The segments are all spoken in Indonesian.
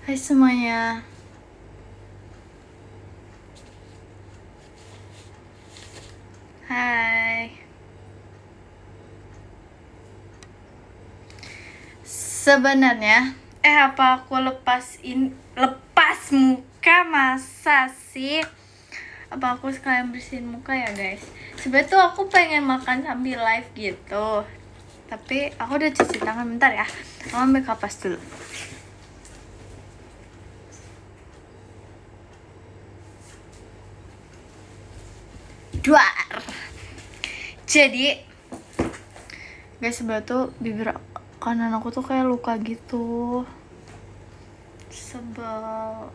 Hai semuanya. Hai. Sebenarnya apa aku lepas muka, masa sih? Apa aku sekalian bersihin muka ya guys? Sebenernya tuh aku pengen makan sambil live gitu, tapi aku udah cuci tangan. Bentar ya, aku ambil kapas dulu. Duar. Jadi guys, sebenernya tuh bibir kanan aku tuh kayak luka gitu. Sebel.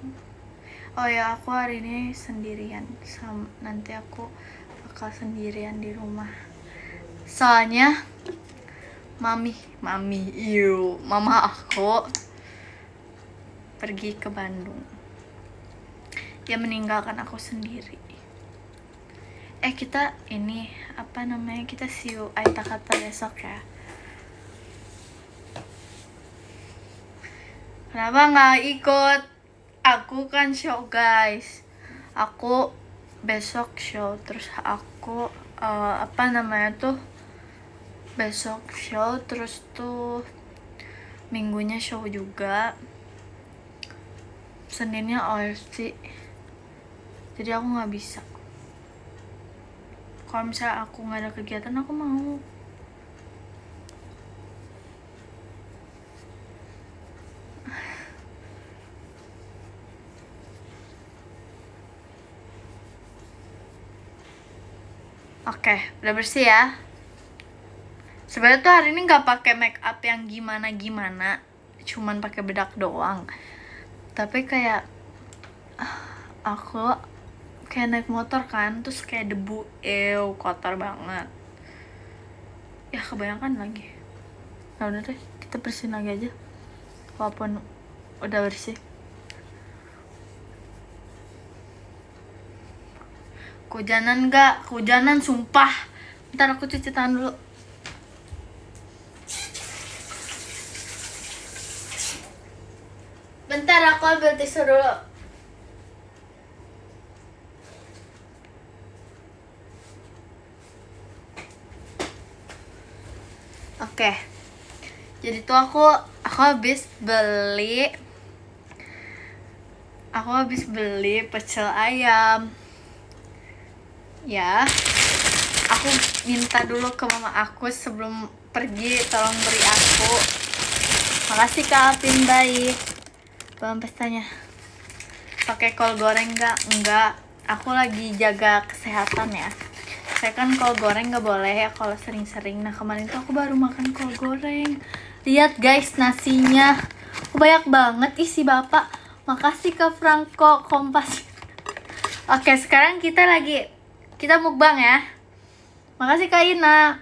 Oh ya, aku hari ini sendirian. Nanti aku bakal sendirian di rumah. Soalnya mama aku pergi ke Bandung. Dia meninggalkan aku sendiri. Kita ini kita see you Aita kata besok ya. Kenapa nggak ikut? Aku kan show guys. Aku besok show, terus aku besok show, terus tuh minggunya show juga, Seninnya OFC. Jadi aku nggak bisa. Kalau misalnya aku nggak ada kegiatan, aku mau. Oke, udah bersih ya. Sebenarnya tuh hari ini nggak pakai make up yang gimana, cuman pakai bedak doang. Tapi kayak aku kayak naik motor kan, terus kayak debu, kotor banget. Ya kebanyakan lagi. Nah udah deh, kita bersihin lagi aja. Walaupun udah bersih. Kehujanan nggak? Kehujanan sumpah. Ntar aku cuci tangan dulu. Bentar aku ambil tisu dulu. Oke. Jadi tuh aku habis beli pecel ayam. Ya. Aku minta dulu ke mama aku sebelum pergi, tolong beri aku. Makasih Kak Apin, baik. Belum pestanya. Pakai kol goreng enggak. Aku lagi jaga kesehatan ya. Saya kan kol goreng nggak boleh ya kalau sering-sering. Nah kemarin tuh aku baru makan kol goreng. Lihat guys nasinya, banyak banget isi bapak. Makasih ke Franco Kompas. Oke, sekarang kita mukbang ya. Makasih Kak Ina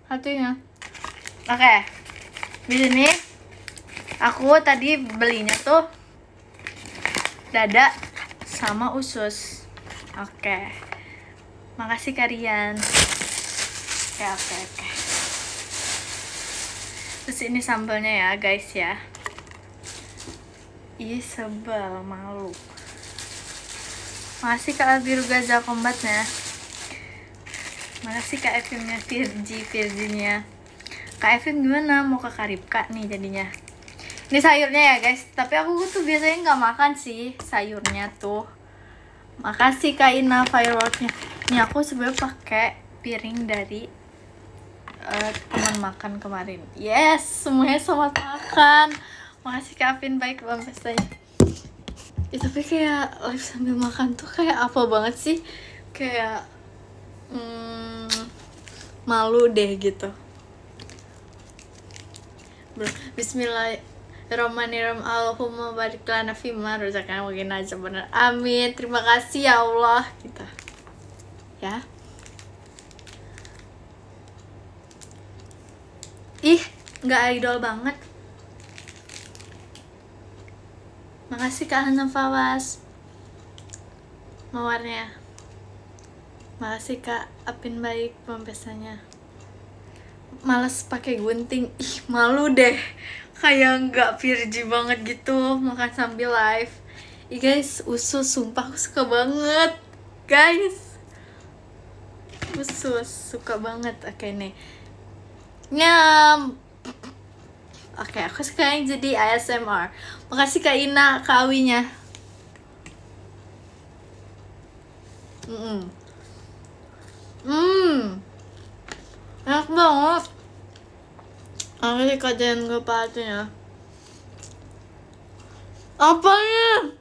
satunya. Oke, di sini aku tadi belinya tuh dada sama usus. Oke. Makasih kalian. Oke. Terus ini sambalnya ya guys ya. Ih sebel, malu. Makasih Kak Biru Gaza Kombatnya. Makasih Kak Evimnya Virginia. Kak Evim gimana? Mau ke Karibka nih jadinya. Ini sayurnya ya guys. Tapi aku tuh biasanya nggak makan sih sayurnya tuh. Makasih Kak Ina fireworknya. Ini aku sebenarnya pakai piring dari teman makan kemarin. Yes, semuanya selamat makan. Makasih Kak Apin, baik Bang pestanya. Tapi kayak live sambil makan tuh kayak apa banget sih? Kayak malu deh gitu. Bismillahirrahmanirrahim. Allahumma barik lana fima razaqtana wa qina adzabannar. Amin. Terima kasih ya Allah kita. Ya. Ih, nggak idol banget. Makasih Kak Hana Fawas mawarnya. Makasih Kak Apin, baik pempesanya. males pakai gunting. Ih, malu deh. Kayak nggak virgi banget gitu makan sambil live. Ih guys, usus sumpah aku suka banget. Guys, usus suka banget. Oke nih. Nyam. Oke, aku sekarang jadi ASMR. Makasih Kak Ina, Kak Awinya. Enak banget. Aku sih kajian gue pastinya. Apanya?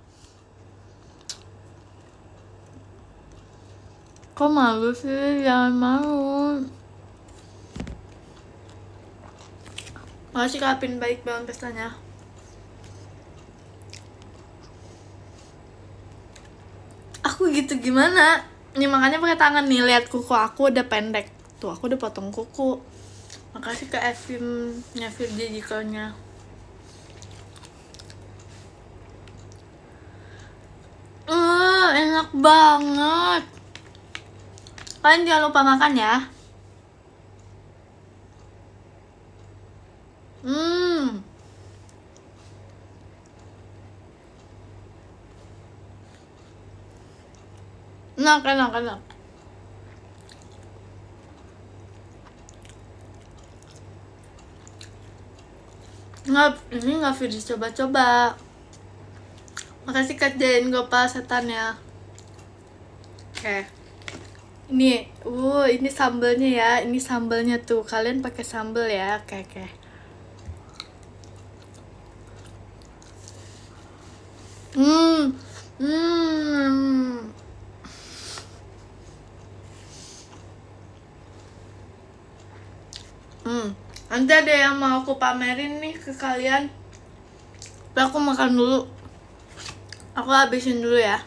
Kok malu sih? Jangan malu. Makasih Kak Apin, baik banget pestanya. Aku gitu gimana? Nih makanya pakai tangan nih, lihat kuku aku udah pendek. Tuh, aku udah potong kuku. Makasih Kak Evin-nya Virgijikalnya. Enak banget. Kalian jangan lupa makan ya. Enak. Ini nggak Virgi coba-coba. Makasih Kak Jain Gopal setan ya. Oke. Ini sambelnya ya. Ini sambelnya tuh. Kalian pakai sambel ya. Oke. Nanti ada yang mau aku pamerin nih ke kalian. Tapi aku makan dulu. Aku habisin dulu ya.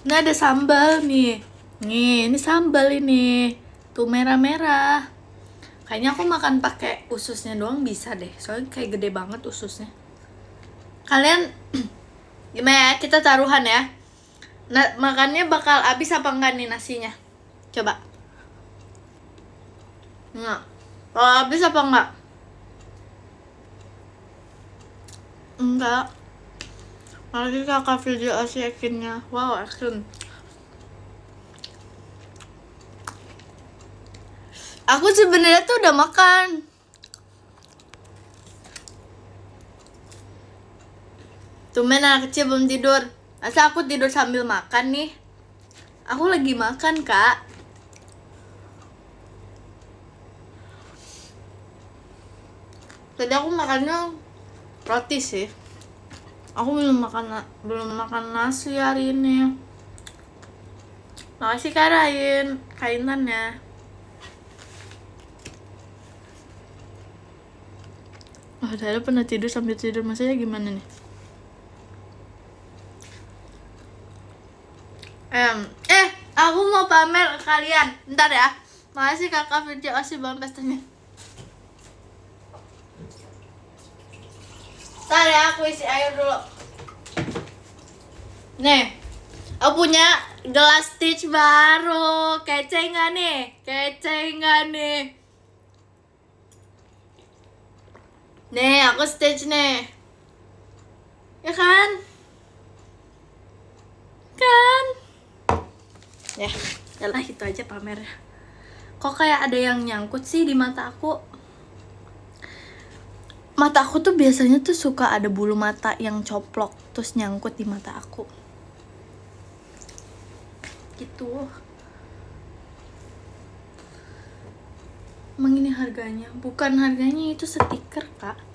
Ini ada sambal nih. Nih, ini sambal ini. Tuh merah-merah. Kayaknya aku makan pakai ususnya doang bisa deh. Soalnya kayak gede banget ususnya. Kalian gimana ya? Kita taruhan ya. Nah, makannya bakal habis apa enggak nih nasinya? Coba. Enggak. Kalau habis apa enggak? Enggak. Lagi kakak video asyakinnya. Wow, action. Aku sebenarnya tuh udah makan. Tumben anak kecil belum tidur. Masa aku tidur sambil makan nih? Aku lagi makan, Kak. Tadi aku makannya roti sih. Aku belum makan nasi hari ini. Makasih Kak Rain, kaitannya. Saya pernah tidur sambil tidur, maksudnya gimana nih? Aku mau pamer ke kalian. Bentar ya. Makasih kakak video asli banget pestanya. Bentar ya, aku isi air dulu. Nih, aku punya gelas Stitch baru. Kece nggak nih? Nih, aku Stitch nih. Ya kan? Ya, yalah itu aja pamer. Kok kayak ada yang nyangkut sih di mata aku? Mata aku tuh biasanya tuh suka ada bulu mata yang coplok terus nyangkut di mata aku. Gitu. Emang ini harganya? Bukan harganya, itu stiker, Kak.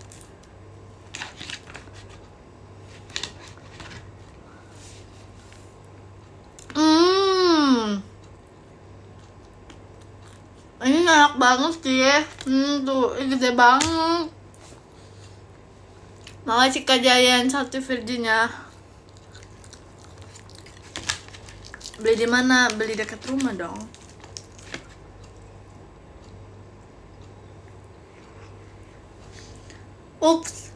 Ini enak banget sih. Tuh, ini gede banget. Makasih Kak Jayan satu Virginia. Beli di mana? Beli dekat rumah dong. Ups.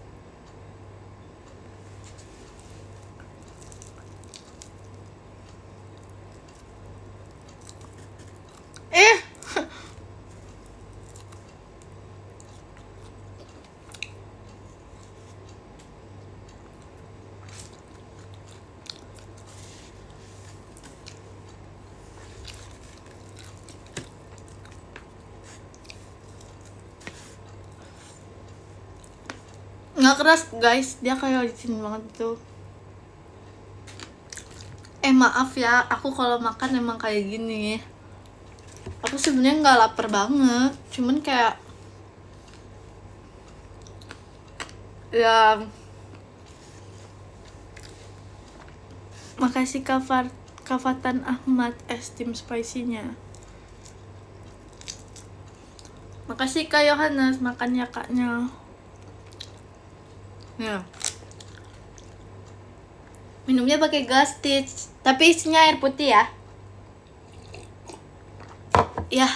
nggak keras guys, dia kayak licin banget tuh. Maaf ya, aku kalau makan emang kayak gini. Aku sebenarnya nggak lapar banget, cuman kayak ya. Makasih Kafatan Ahmad es tim spicy-nya. Makasih Kak Yohanes, makan ya kaknya. Ya. Minumnya pakai gas stitch, tapi isinya air putih ya. Ya.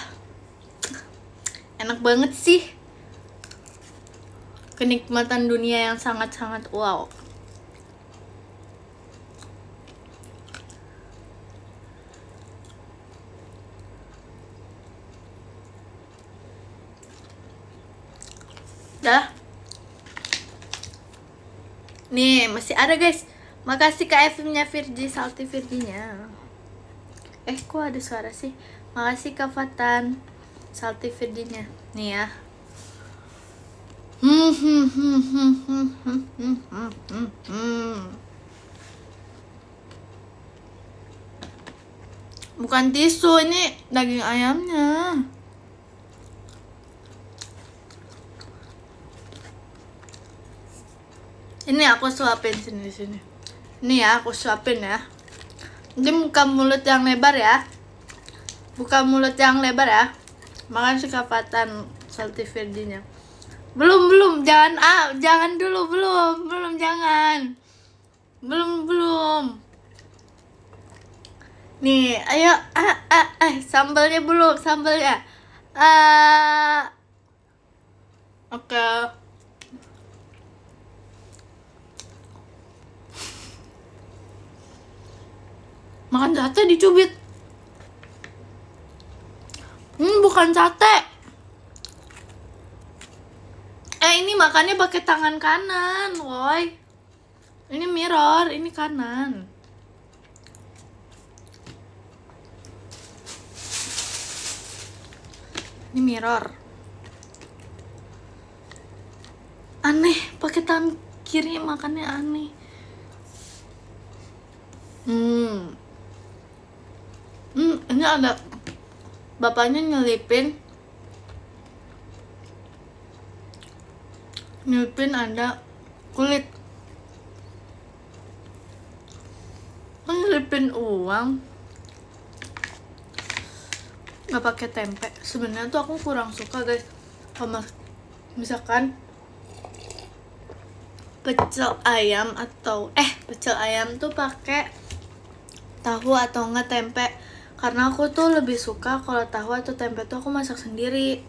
Enak banget sih. Kenikmatan dunia yang sangat-sangat wow. Dah. Nih, masih ada guys. Makasih Kak FM-nya Virgi, Salty Virginya. Kok ada suara sih? Makasih Kak Fatan, Salty Virginya. Nih ya. Bukan tisu, ini daging ayamnya. Ini aku suapin sini. Ini ya, aku suapin ya. Ini buka mulut yang lebar ya. Buka mulut yang lebar ya. Makasih Kafatan Salty Virginya. Belum, jangan dulu, belum, jangan. Belum. Nih, ayo, sambalnya belum, sambalnya. Oke. Makan sate dicubit. Bukan sate. Ini makannya pakai tangan kanan, woi. Ini mirror, ini kanan. Ini mirror. Aneh, pakai tangan kiri makannya aneh. Ini ada bapaknya nyelipin ada kulit. Nyelipin uang nggak pakai tempe. Sebenarnya tuh aku kurang suka guys sama misalkan pecel ayam tuh pakai tahu atau enggak tempe, karena aku tuh lebih suka kalau tahu atau tempe tuh aku masak sendiri.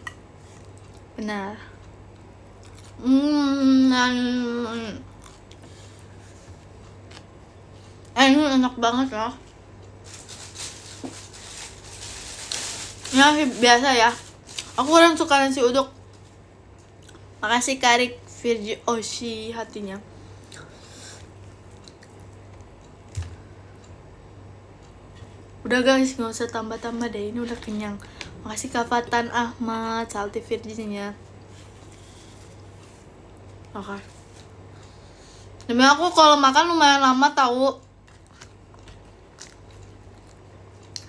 Benar. Ini enak banget ya. Ya biasa ya. Aku kurang suka nasi uduk. Makasih Karik Virgi Oshi hatinya. Udah guys, nggak usah tambah-tambah deh. Ini udah kenyang. Makasih Kafatan Ahmad, Salty Virginia. Oke. Demi aku kalau makan lumayan lama tahu.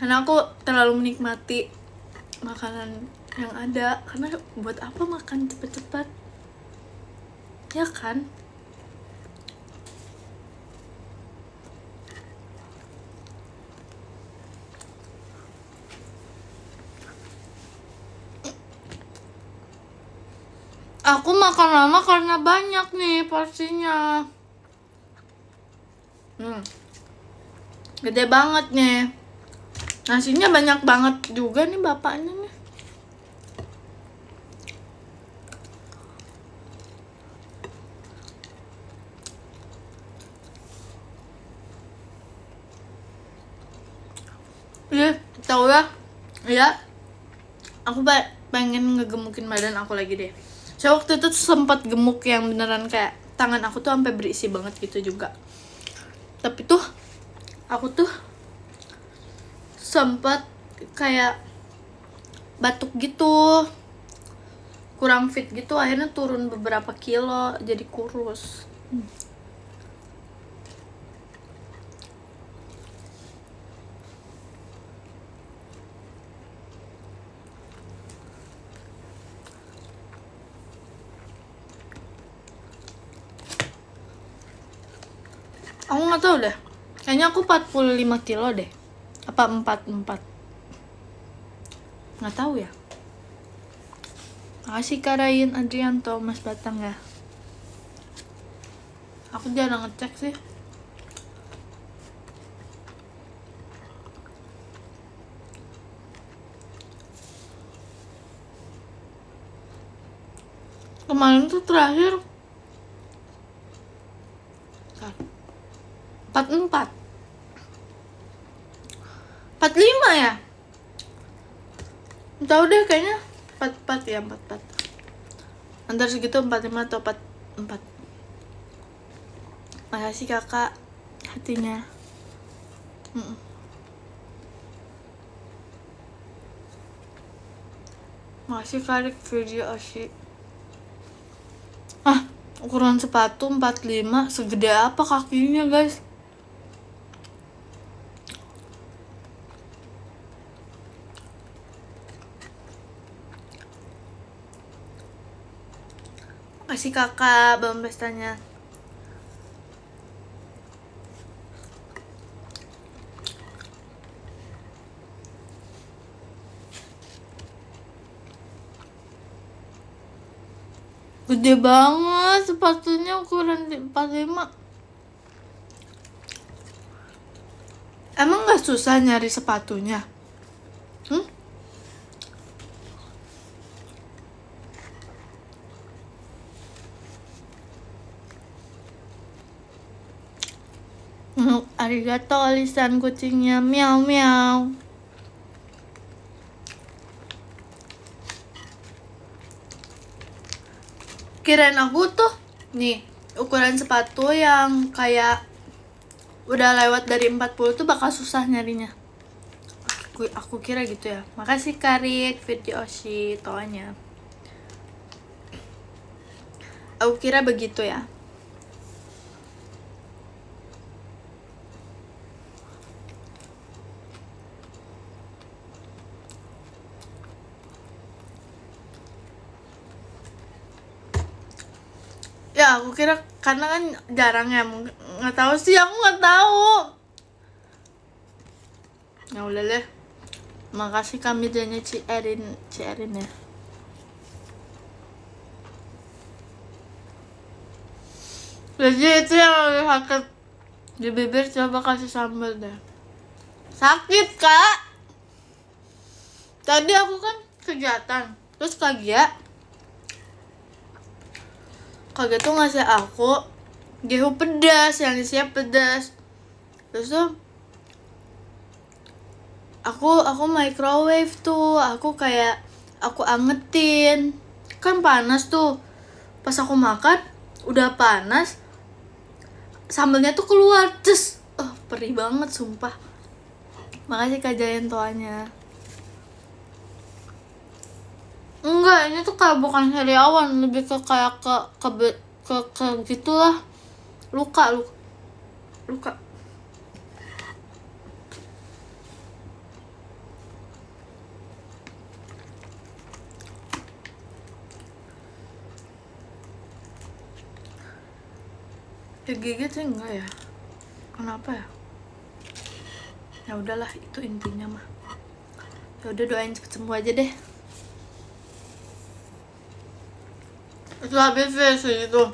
Karena aku terlalu menikmati makanan yang ada. Karena buat apa makan cepet-cepet? Ya kan? Aku makan lama karena banyak nih porsinya. Gede banget nih. Nasinya banyak banget juga nih bapaknya nih. Tahu ya? Ya. Aku pengen ngegemukin badan aku lagi deh. Saya waktu itu sempat gemuk yang beneran kayak tangan aku tuh sampai berisi banget gitu juga. Tapi tuh aku tuh sempat kayak batuk gitu, kurang fit gitu, akhirnya turun beberapa kilo jadi kurus. Aku nggak tahu deh, kayaknya aku 45 kilo deh, apa 44, nggak tahu ya. Makasih Kak Rain Adrianto, Mas Batang ya. Aku jarang ngecek sih. Kemarin tuh terakhir 44, 45 ya. Tahu deh, kayaknya 44 ya, 44. Antar segitu 45 atau 44. Makasih kakak hatinya. Makasih Karik video Oshi. Ukuran sepatu 45, segede apa kakinya guys? Makasih kakak, belum pestanya. Gede banget sepatunya, ukuran 45. Emang gak susah nyari sepatunya? Arigato alisan kucingnya, miau miau. Kirain aku tuh nih ukuran sepatu yang kayak udah lewat dari 40 tuh bakal susah nyarinya. Aku kira gitu ya. Makasih Karik video Oshi toanya. Aku kira begitu ya. Ya aku kira, karena kan jarang ya, nggak tahu sih, aku nggak tahu. Ya udah deh. Makasih kami jadinya Ci Erin ya. Jadi itu yang lebih sakit di bibir, coba kasih sambal deh. Sakit kak. Tadi aku kan kegiatan, terus Kagia tuh ngasih aku gehu pedas, yang isinya pedas. Terus tuh aku microwave tuh, aku angetin, kan panas tuh. Pas aku makan udah panas, sambalnya tuh keluar, terus perih banget sumpah. Makasih Kak Jayan toanya. Enggak, ini tuh kayak bukan sariawan, lebih ke kayak ke gitulah, luka. Ya gigit sih enggak ya, kenapa ya? Ya udahlah, itu intinya mah. Ya udah, doain cepet sembuh aja deh. Itu habis deh segitu.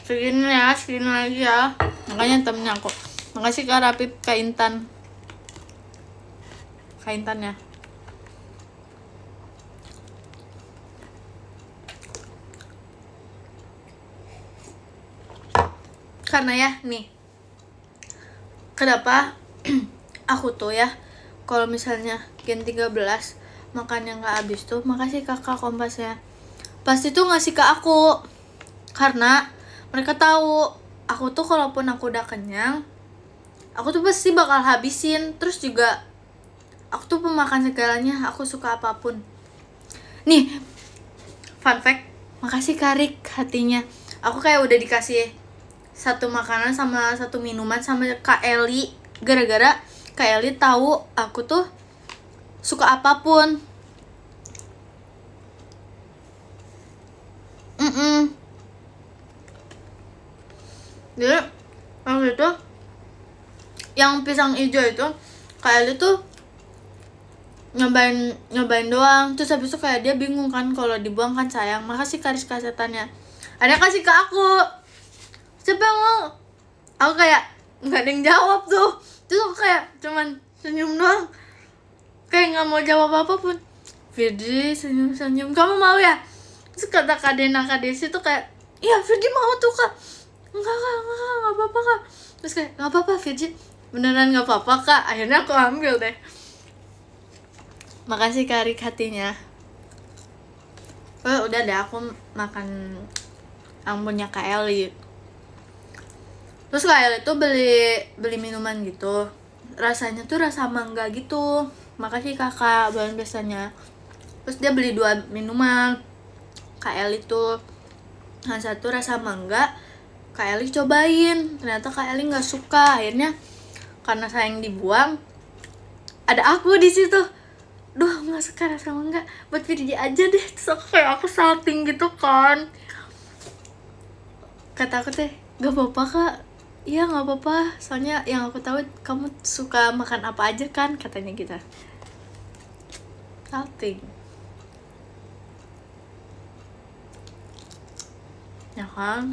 Segini lagi ya. Makanya temennya aku. Makasih Kak Rapip, Kak Intan ya. Karena ya nih, kenapa aku tuh ya, kalau misalnya Gen 13 makannya nggak habis tuh, makasih kakak Kompasnya, pasti tuh ngasih ke aku, karena mereka tahu aku tuh kalaupun aku udah kenyang, aku tuh pasti bakal habisin. Terus juga aku tuh pemakan segalanya, aku suka apapun. Nih Fun fact, makasih Karik hatinya. Aku kayak udah dikasih satu makanan sama satu minuman sama Kak Eli, gara-gara Kak Eli tahu aku tuh suka apapun. Jadi waktu itu yang pisang hijau itu Kak Eli tuh nyobain doang, terus habis itu kayak dia bingung kan kalau dibuang kan sayang. Makasih Karis kasetannya, ada kasih ke aku. Siapa yang mau? Aku kayak nggak ada yang jawab tuh, terus aku kayak cuman senyum doang, kayak nggak mau jawab apapun. Firdi senyum, kamu mau ya? Terus kata Kak Dena Kak Desi tuh kayak, iya Firdi mau tuh Kak. Enggak apa-apa Kak. Terus kayak, nggak apa-apa Firdi, beneran nggak apa-apa Kak. Akhirnya aku ambil deh. Makasih Karik hatinya. Udah deh, aku makan yang punya Kak Eli. Terus Kak Eli tuh beli minuman gitu, rasanya tuh rasa mangga gitu. Makasih kakak bulan biasanya. Terus dia beli 2 minuman Kak Eli tuh, yang satu rasa mangga. Kak Eli cobain, ternyata Kak Eli nggak suka. Akhirnya karena sayang dibuang, ada aku di situ. Duh, nggak suka rasa mangga, buat Firdi aja deh. Terus aku salting gitu kan. Kata aku teh, gak apa-apa Kak. Iya nggak apa-apa, soalnya yang aku tahu kamu suka makan apa aja kan, katanya kita. Salting. Ya kan?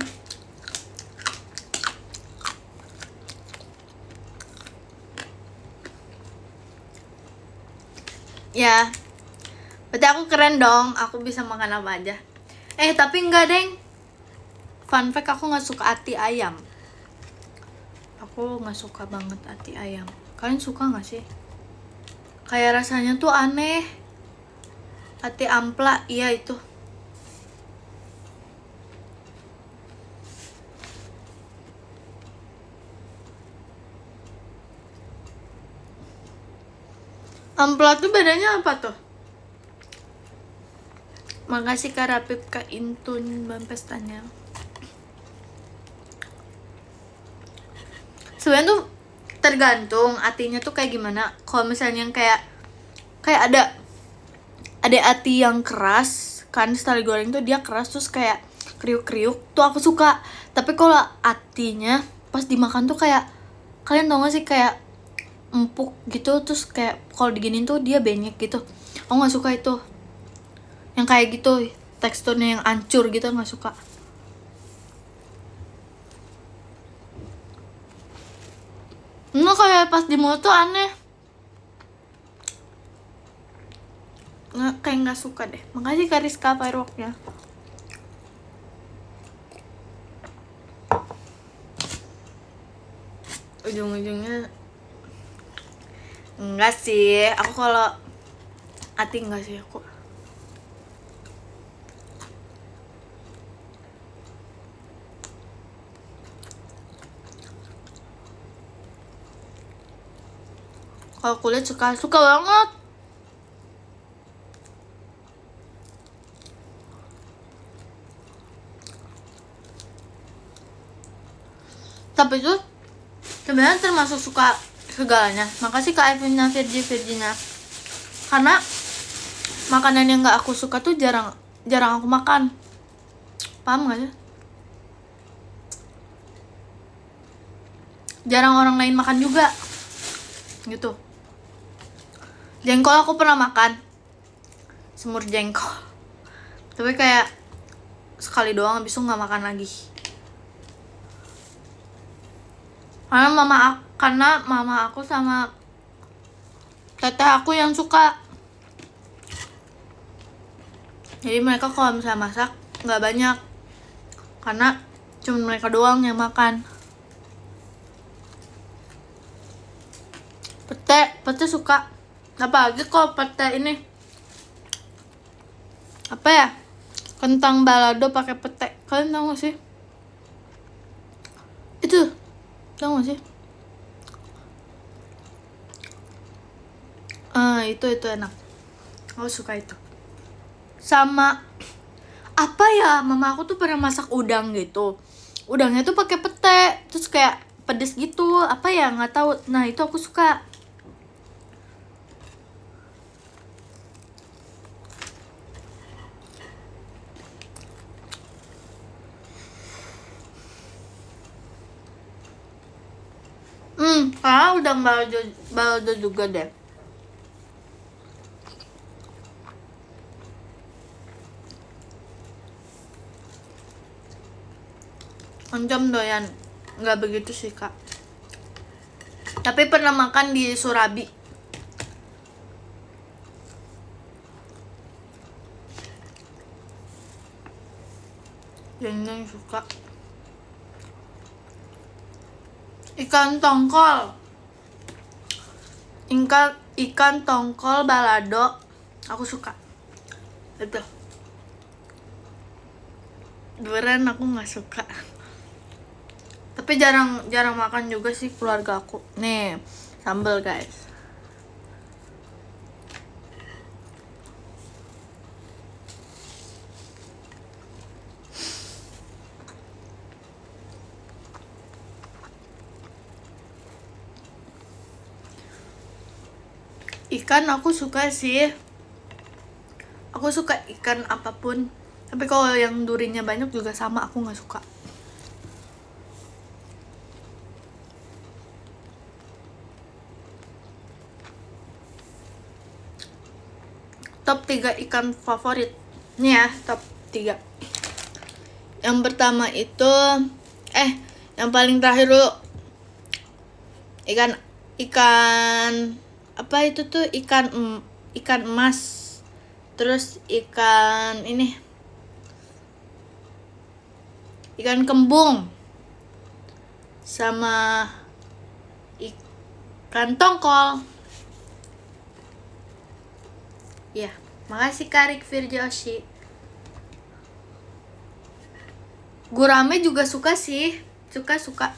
Ya, berarti aku keren dong, aku bisa makan apa aja. Tapi enggak deng. Fun fact, aku nggak suka ati ayam. Aku nggak suka banget ati ayam. Kalian suka nggak sih? Kayak rasanya tuh aneh. Ati ampla, iya itu. Ampla tuh bedanya apa tuh? Makasih Kak Rapip, Kak Intun, Bang Pestanya. Sebenarnya tuh tergantung atinya tuh kayak gimana. Kalau misalnya yang kayak ada ati yang keras kan, sekali goreng tuh dia keras terus kayak kriuk-kriuk tuh aku suka. Tapi kalau atinya pas dimakan tuh kayak, kalian tau gak sih, kayak empuk gitu, terus kayak kalau diginin tuh dia banyak gitu. Aku nggak suka itu, yang kayak gitu teksturnya yang hancur gitu, nggak suka. Nggak, kayak pas di mulut tuh aneh. Nggak, kayak nggak suka deh. Makasih Kariska fireworknya. Ujung-ujungnya enggak sih, aku kalau ati enggak sih aku. Kalau kulit suka banget. Tapi itu sebenarnya termasuk suka segalanya. Makasih Kak Evina Virginia. Karena makanan yang nggak aku suka tuh jarang aku makan. Paham nggak sih? Jarang orang lain makan juga gitu. Jengkol aku pernah makan, semur jengkol, tapi kayak sekali doang, habis itu nggak makan lagi. Karena mama aku sama teteh aku yang suka. Jadi mereka kalau misalnya masak nggak banyak, karena cuma mereka doang yang makan. Pete suka. Apalagi kalau pete ini apa ya, kentang balado pakai pete. Kalian tahu gak sih? Itu tahu gak sih? Itu enak. Aku suka itu. Sama apa ya, mama aku tuh pernah masak udang gitu. Udangnya tuh pakai pete, terus kayak pedes gitu. Apa ya, nggak tahu. Nah, itu aku suka. Udang balado juga deh. Oncom doyan, nggak begitu sih kak. Tapi pernah makan di Surabi. Yang suka. Ikan tongkol. Ikan tongkol balado. Aku suka. Itu. Beneran aku nggak suka. Tapi jarang makan juga sih keluarga aku. Nih, sambal guys. Ikan aku suka sih. Aku suka ikan apapun. Tapi kalau yang durinya banyak juga sama, aku nggak suka. Top 3 ikan favorit. Nih ya, top 3. Yang pertama itu yang paling terakhir dulu. Ikan apa itu tuh? Ikan emas. Terus ikan kembung. Sama ikan tongkol. Ya, makasih Karik Virjoshi. Gurame juga suka sih. Suka.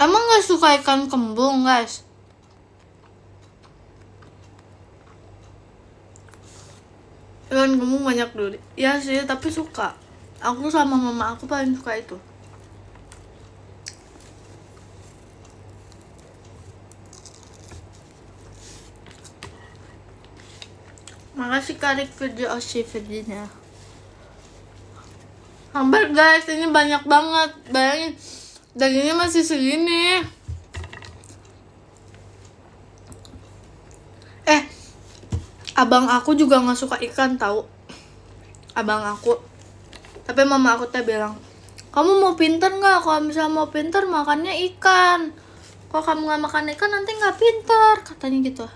Emang gak suka ikan kembung, guys? Ikan kembung banyak dulu. Ya sih, tapi suka. Aku sama mama aku paling suka itu. Makasih Karik Virjoshi Virginia. Hampir guys, ini banyak banget. Bayangin, dagingnya masih segini. Abang aku juga nggak suka ikan tahu. Abang aku. Tapi mama aku teh bilang, kamu mau pinter nggak? Kalau misalnya mau pinter makannya ikan. Kalau kamu nggak makan ikan nanti nggak pinter, katanya gitu.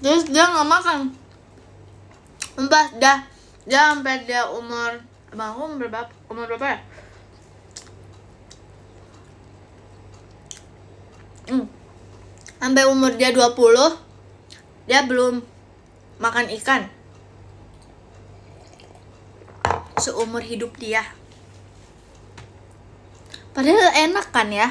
Terus dia nggak makan. Entah dia sampai dia umur, abang aku umur berapa ya? Sampai umur dia 20, dia belum makan ikan. Seumur hidup dia. Padahal enak kan ya?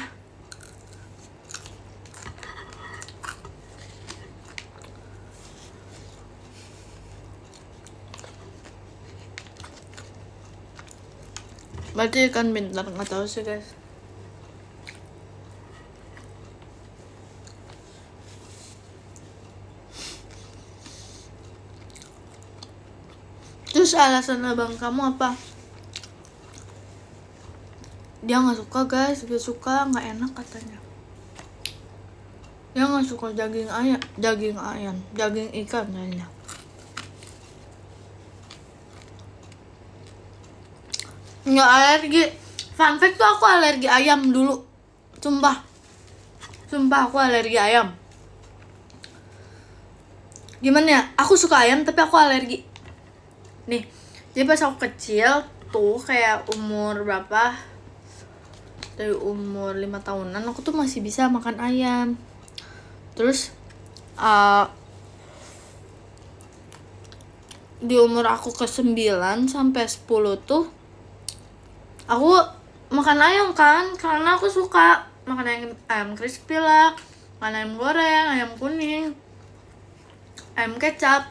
Berarti ikan pintar, nggak tahu sih guys. Terus alasan abang kamu apa? Dia nggak suka guys, gak suka, nggak enak katanya. Dia nggak suka daging ayam, daging ikan kayaknya. Nggak alergi. Fun fact tuh aku alergi ayam dulu. Sumpah aku alergi ayam. Gimana ya? Aku suka ayam tapi aku alergi. Nih, jadi pas aku kecil tuh kayak umur berapa? Dari umur 5 tahunan aku tuh masih bisa makan ayam. Terus di umur aku ke 9 sampai 10 tuh aku makan ayam kan, karena aku suka makan ayam crispy lah, makan ayam goreng, ayam kuning, ayam kecap.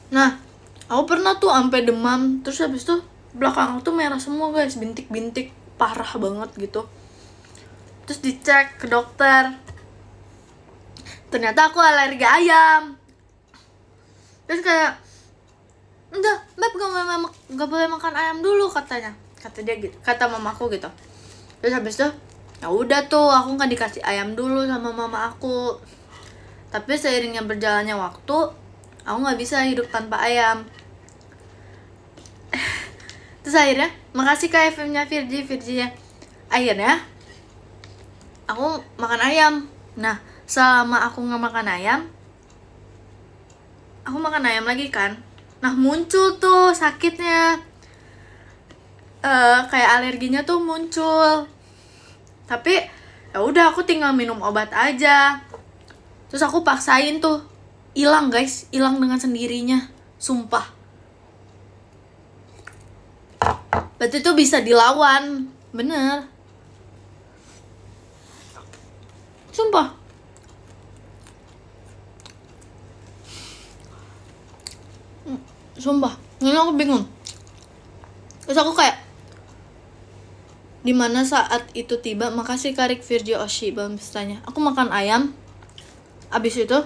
Nah, aku pernah tuh sampai demam, terus habis itu belakang aku tuh merah semua guys, bintik-bintik parah banget gitu. Terus dicek ke dokter, ternyata aku alergi ayam. Terus kayak, udah Beb gak boleh makan ayam dulu katanya, kata dia gitu, kata mamaku gitu. Terus habis itu ya udah tuh aku nggak dikasih ayam dulu sama mama aku. Tapi seiringnya berjalannya waktu, aku nggak bisa hidup tanpa ayam. Terus akhirnya, makasih Kak FM-nya Virgi ya. Akhirnya aku makan ayam. Nah, selama aku nggak makan ayam, aku makan ayam lagi kan. Nah, muncul tuh sakitnya, kayak alerginya tuh muncul. Tapi ya udah aku tinggal minum obat aja. Terus aku paksain tuh, hilang guys, hilang dengan sendirinya, sumpah. Berarti tuh bisa dilawan, bener. Sumpah. Sumpah, ini aku bingung. Terus aku kayak, dimana saat itu tiba, makasih Karik Virgil Oshi bang pestanya. Aku makan ayam, abis itu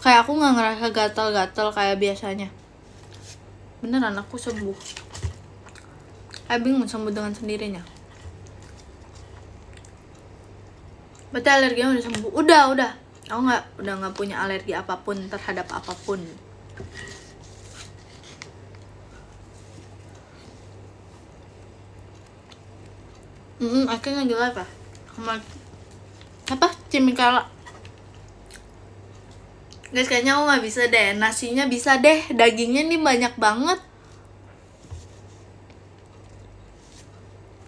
kayak aku nggak ngerasa gatal-gatal kayak biasanya. Beneran aku sembuh. Kayak bingung sembuh dengan sendirinya. Berarti alerginya udah sembuh. Udah. Aku udah nggak punya alergi apapun terhadap apapun. Akhirnya lagi live ya sama apa cimikala. Guys, kayaknya aku nggak bisa deh, nasinya bisa deh, dagingnya nih banyak banget.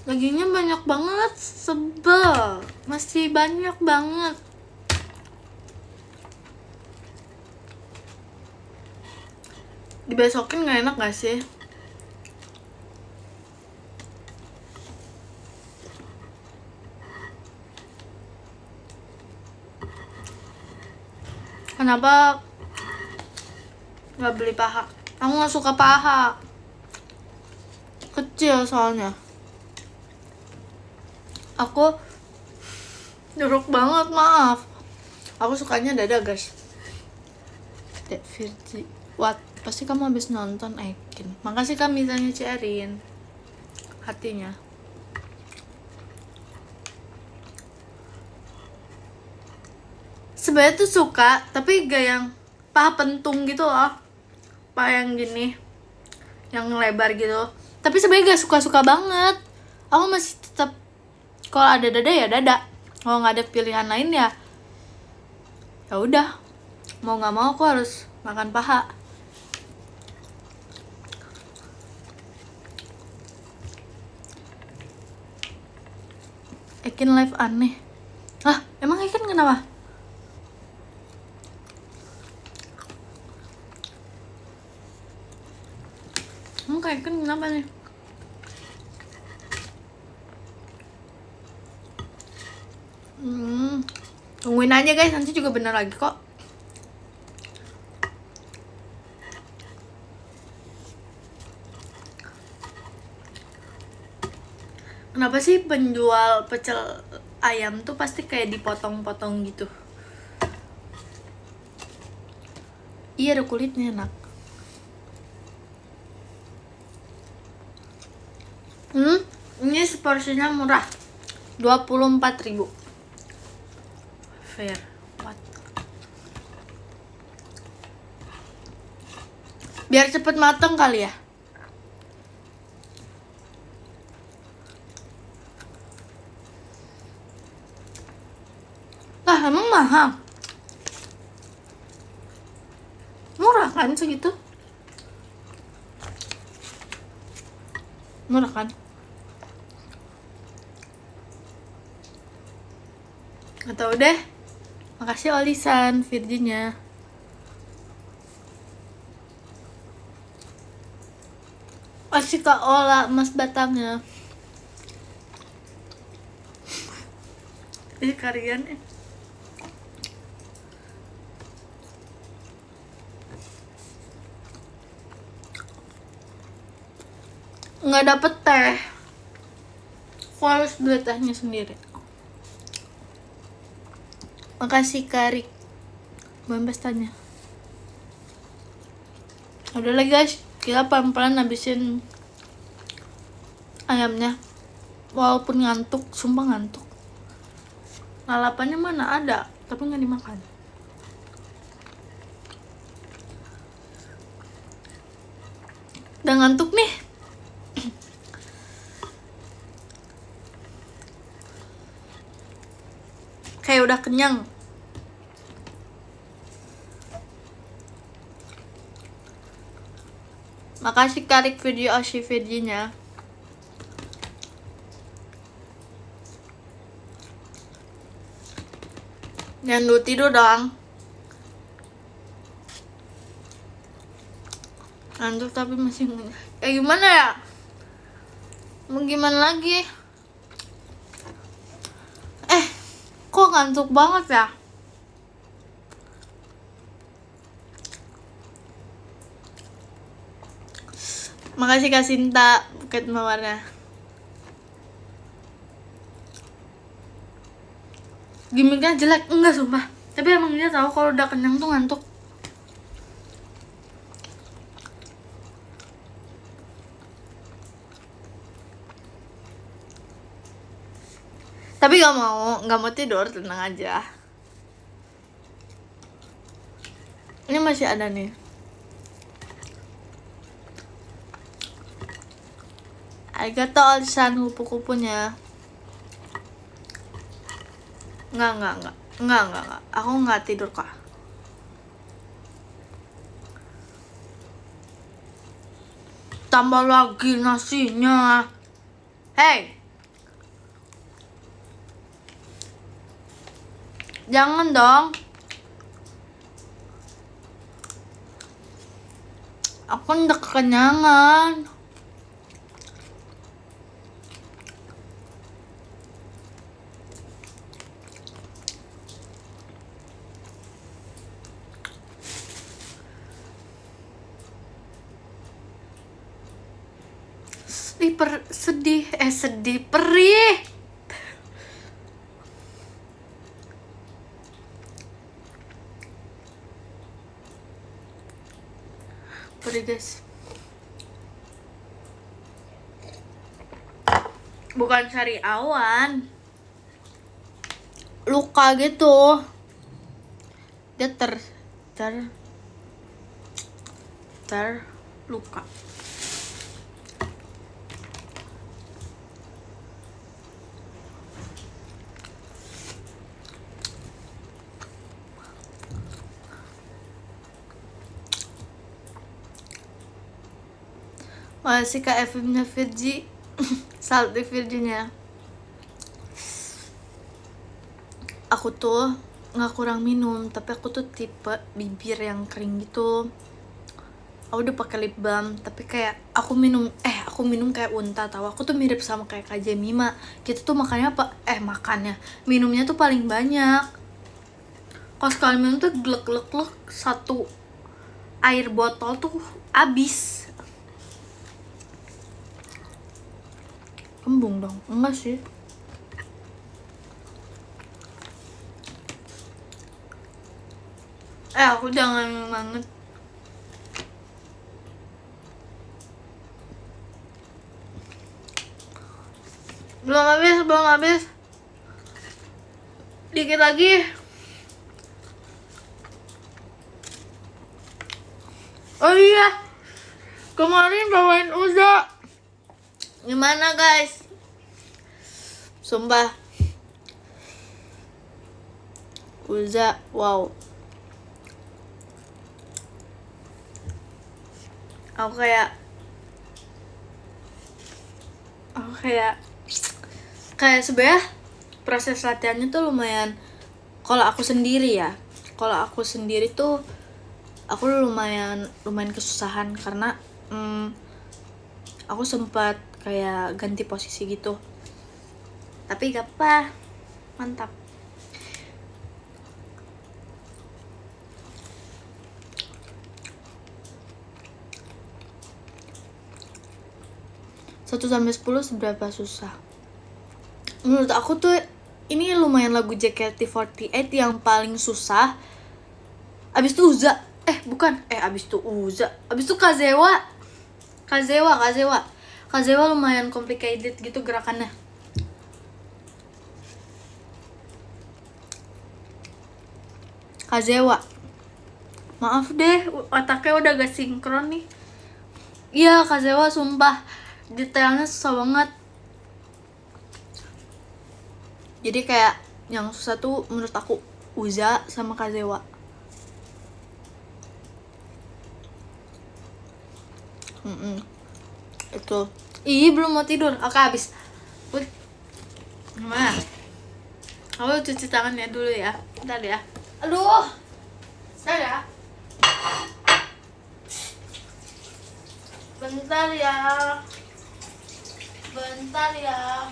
Dagingnya banyak banget, sebel. Masih banyak banget. Dibesokin gak enak gak sih? Kenapa gak beli paha? Aku gak suka paha, kecil soalnya. Aku jorok banget, maaf. Aku sukanya dada guys. Dek Virgi, what? Pasti kamu habis nonton Ekin. Makasih Kak misalnya Cerin hatinya. Sebenarnya tuh suka, tapi gak yang paha pentung gitu loh, paha yang gini, yang lebar gitu. Tapi sebenarnya gak suka-suka banget. Aku masih tetap, kalau ada dada ya dada, kalau nggak ada pilihan lain ya udah, mau nggak mau aku harus makan paha. Ekin live aneh. Lah, emang Ekin kenapa? Kayak Ekin kenapa nih? Tungguin aja guys, nanti juga bener lagi kok. Kenapa sih penjual pecel ayam tuh pasti kayak dipotong-potong gitu? Iya, ada kulitnya, enak. Ini seporsinya murah, 24.000. Fair. What? Biar cepet mateng kali ya. Lah, emang mahal? Murah kan segitu? Murah kan? Gak tau deh. Makasih Olisan, Virginia. Masih Kak Ola, emas batangnya. kalian nggak dapet teh, aku harus beli tehnya sendiri. Makasih Karik buat pestanya. Udah lah guys, kita pelan-pelan habisin ayamnya. Walaupun ngantuk, sumpah ngantuk. Lalapannya mana ada, tapi nggak dimakan. Udah ngantuk nih. Kayak udah kenyang. Makasih Karik video Ashi videonya. Jangan dulu tidur dong. Ngantuk tapi masih gimana ya? Mau gimana lagi? Kok ngantuk banget ya? Makasih Kak Sinta buket mawarnya. Gimiknya jelek enggak sumpah, tapi emang dia tahu kalau udah kenyang tuh ngantuk. Tapi nggak mau tidur, tenang aja. Ini masih ada nih. Arigato Alisan kupu-kupunya. Enggak. Aku nggak tidur kok. Tambah lagi nasinya. Hey. Jangan dong. Aku udah kekenyangan. Sedih perih. Perih guys. Bukan cari awan, luka gitu. Dia terluka. Masih Kak FM-nya Virgi. Salty Virginya. Aku tuh nggak kurang minum, tapi aku tuh tipe bibir yang kering gitu. Aku udah pakai lip balm, tapi kayak aku minum kayak unta, tahu. Aku tuh mirip sama kayak Kak Jemima. Kita tuh makannya minumnya tuh paling banyak. Kalau sekali minum tuh glek satu air botol tuh habis. Kembung dong, enggak sih. Aku jangan banget. Belum habis. Dikit lagi. Oh iya, kemarin bawain Uza. Gimana guys? Sumpah Uza, wow. Aku kayak sebenarnya proses latihannya tuh lumayan. Kalau aku sendiri tuh aku lumayan kesusahan karena aku sempat kayak ganti posisi gitu. Tapi gak apa, mantap. 1 sampai 10 seberapa susah? Menurut aku tuh ini lumayan lagu JKT48 yang paling susah. Abis itu Uza. Abis itu Kazewa. Kazewa lumayan complicated gitu gerakannya. Kazewa. Maaf deh, otaknya udah gak sinkron nih. Iya, Kazewa sumpah detailnya susah banget. Jadi kayak yang susah tuh menurut aku Uza sama Kazewa. Itu. Belum mau tidur. Oke, habis. Gimana? Aku cuci tangannya dulu ya. Bentar ya. Aduh. Bentar ya. Bentar ya.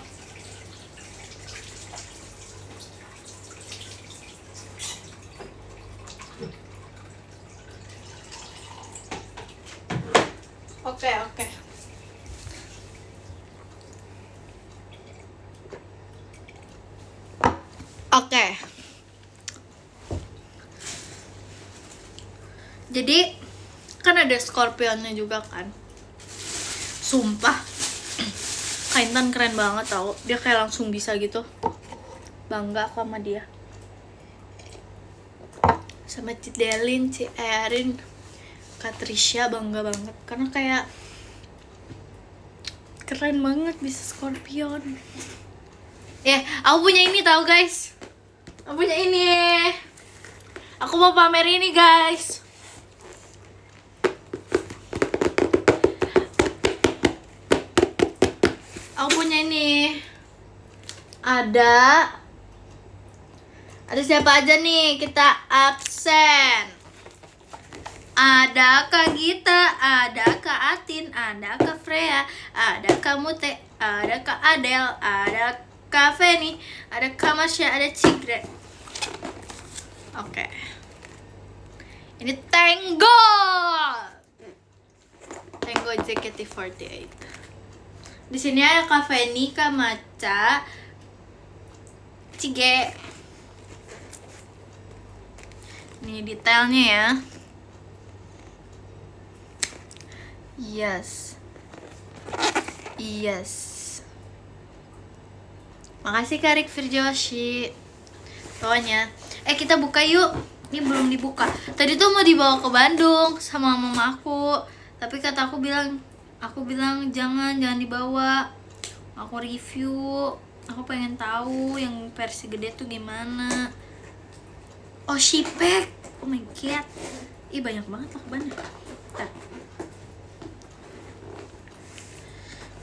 Oke. Jadi kan ada Scorpionnya juga kan. Sumpah Kaintan keren banget tau. Dia kayak langsung bisa gitu. Bangga aku sama dia. Sama Cidelin, Erin, Katrisha bangga banget. Karena kayak keren banget bisa Scorpion. Aku punya ini tau guys. Aku mau pamer ini guys. Aku punya ini. Ada siapa aja nih? Kita absen. Ada Kak Gita, ada Kak Atin, ada Kak Freya, ada Kak Mute, ada Kak Adel, ada Kak Feni, ada Kak Masya, ada Cigre. Oke. Ini Tango JKT48. Di sini ada Kak Feni, Kak Maca, Cige. Ini detailnya ya. Yes. Makasih Kak Rik Firjoshi. Bawahnya. Kita buka yuk. Ini belum dibuka. Tadi tuh mau dibawa ke Bandung sama mama aku. Tapi kata aku bilang jangan dibawa. Aku review. Aku pengen tahu yang versi gede tuh gimana. Oh, Shipek. Oh my god. Banyak banget lakbannya.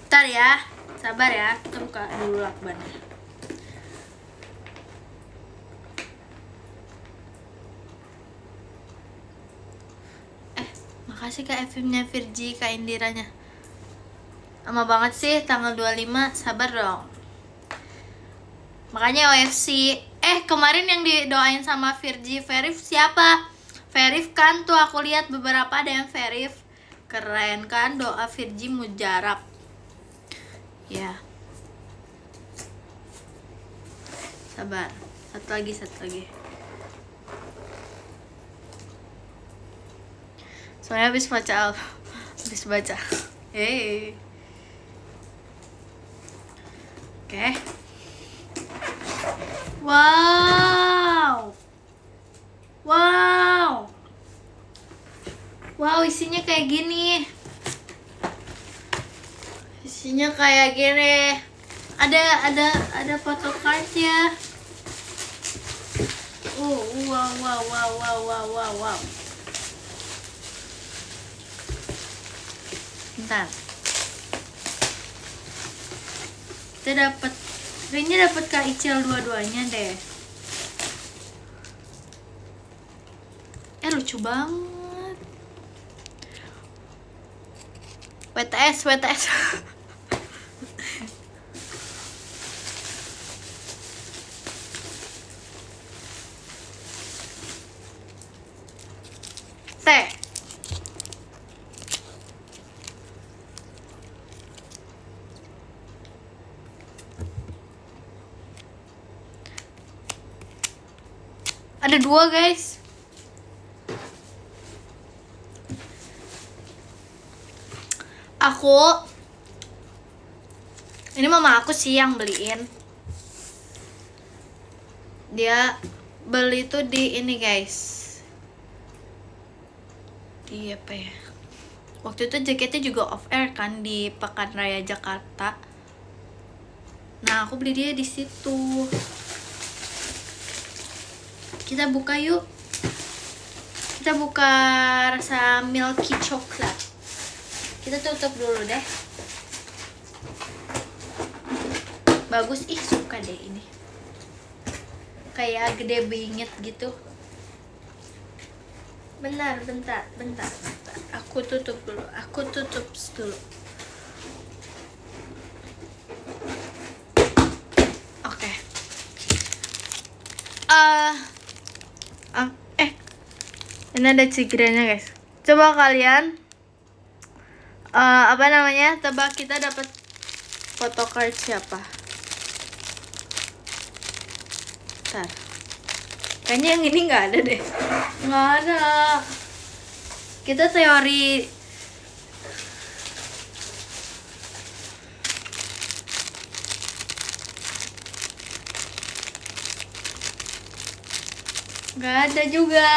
Bentar ya, sabar ya, kita buka dulu lakbannya. Makasih Kak FM-nya Virgi, Kak Indiranya. Lama banget sih, tanggal 25, sabar dong. Makanya OFC. Kemarin yang didoain sama Virgi, Verif siapa? Verif kan tuh aku lihat beberapa ada yang Verif. Keren kan doa Virgi mujarab. Ya. Sabar. Satu lagi. Soalnya habis baca. Oke. Wow, isinya kayak gini. Ada photocardnya. Wow. Bentar. Kayaknya dapat Kak Icil dua-duanya deh. Lucu banget. WTS. Ada 2 guys. Ini mama aku sih yang beliin. Dia beli tuh di ini guys, di apa ya, waktu itu jaketnya juga off air kan di Pekan Raya Jakarta. Nah aku beli dia di situ. Kita buka yuk. Kita buka rasa milky coklat. Kita tutup dulu deh. Bagus, suka deh ini. Kayak gede bingit gitu. Bentar. Aku tutup dulu. Oke. Ini ada cigiranya guys. Coba kalian tebak kita dapat photocard siapa? Bentar. Kayaknya yang ini nggak ada deh. Nggak ada. Kita teori. Nggak ada juga.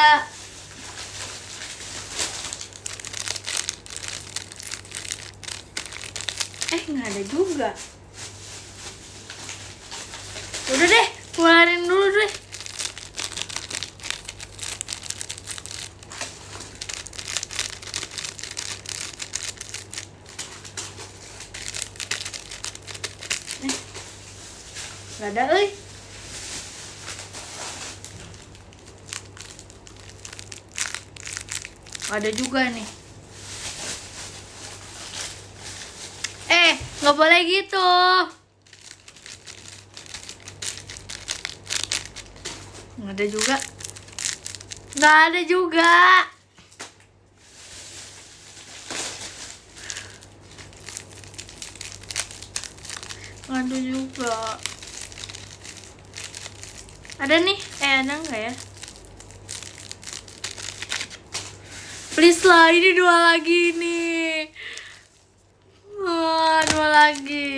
Nggak ada juga. Udah deh, keluarin dulu deh. Nggak ada, ada juga nih. Nggak boleh gitu. Nggak ada juga. Nggak ada juga. Nggak ada juga. Ada nih. Ada nggak ya? Please lah, ini 2 lagi nih. 2 lagi.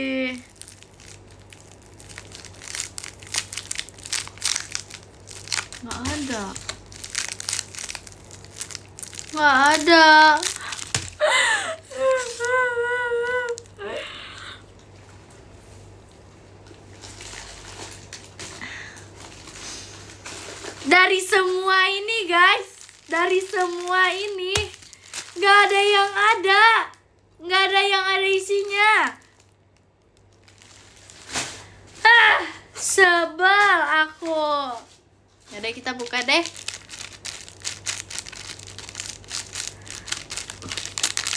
Nggak ada. Dari semua ini guys, nggak ada yang ada. Nggak ada yang ada isinya. Sebel aku. Yaudah kita buka deh.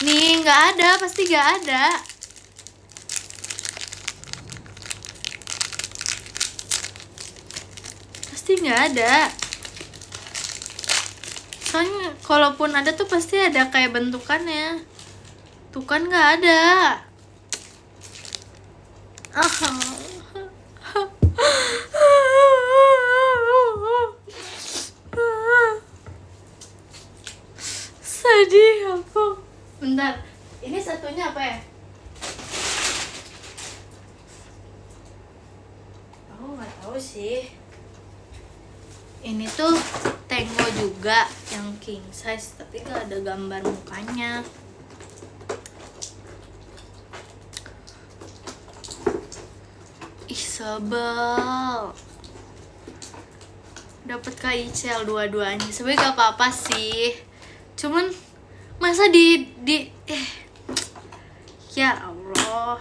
Nih nggak ada, pasti nggak ada. Pasti nggak ada. Soalnya kalaupun ada tuh pasti ada kayak bentukannya. Tuh kan nggak ada. Sedih aku. Bentar, ini satunya apa ya? Aku nggak tahu sih. Ini tuh Tango juga yang king size, tapi nggak ada gambar mukanya. Sebel. Dapat KICL dua-duanya. Sebenarnya gak apa-apa sih. Cuman masa ya Allah.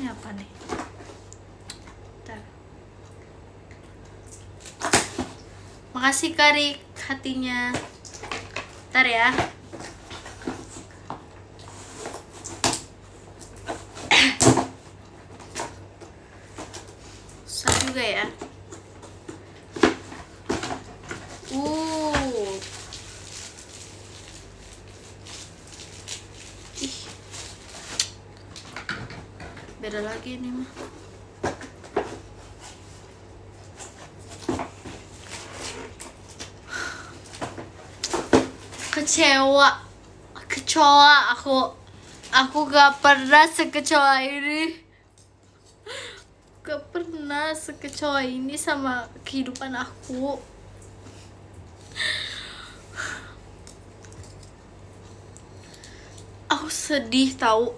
Ini apa nih? Bentar. Makasih Karik hatinya. Bentar ya. Juga ya. Beda lagi nih mah. kecoa aku gak pernah sekecoa ini, gak pernah sekecoa ini sama kehidupan aku. Aku sedih tahu.